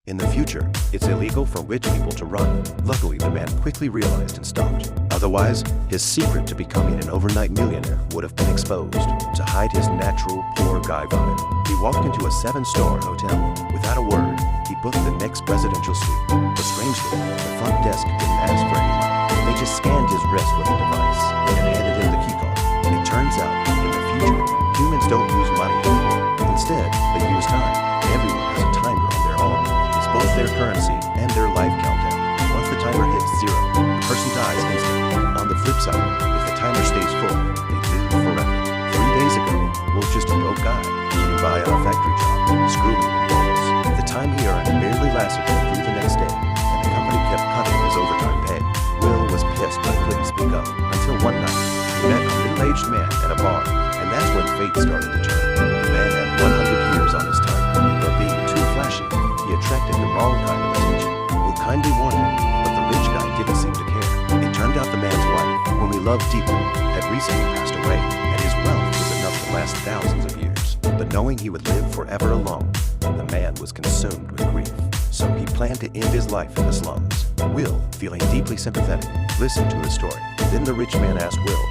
In the future, it's illegal for rich people to run. Luckily, the man quickly realized and stopped. Otherwise, his secret to becoming an overnight millionaire would have been exposed. To hide his natural poor guy vibe, he walked into a 7-star hotel. Without a word, he booked the next presidential suite. But strangely, the front desk didn't ask for any money. They just scanned his wrist with a device and handed him the keycard. It turns out, in the future, humans don't use money anymore. Instead, they use time. Everyone has a timer on their arm. It's both their currency and their life countdown. Once the timer hits 0, the person dies instantly. On the flip side, if the timer stays full, they live forever. 3 days ago, Wolf just a broke guy, getting by on a factory job, screwing with balls. The time he earned barely lasted him through the next day, and the company kept cutting his overtime pay. Will was pissed but couldn't speak up, until one night, he met a middle-aged man at a bar, and that's when fate started to turn. The man had 100 years on his timer, but being too flashy, he attracted the wrong kind of attention. Will kindly warned him, but the rich guy didn't seem to care. It turned out the man's wife, whom he loved deeply, had recently passed away, and his wealth was enough to last thousands of years. But knowing he would live forever alone, the man was consumed with grief. So he planned to end his life in the slums. Will, feeling deeply sympathetic, listened to his story. Then the rich man asked Will,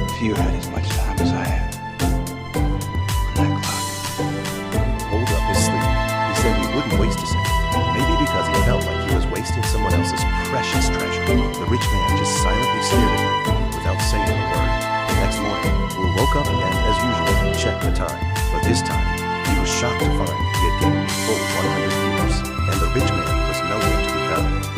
If you had as much time as I had on that clock, hold up his sleeve. He said he wouldn't waste a second. Maybe because he felt like he was wasting someone else's precious treasure. The rich man just silently stared at him without saying a word. The next morning, Will woke up and, as usual, checked the time. But this time, he was shocked to find he had gained a full 100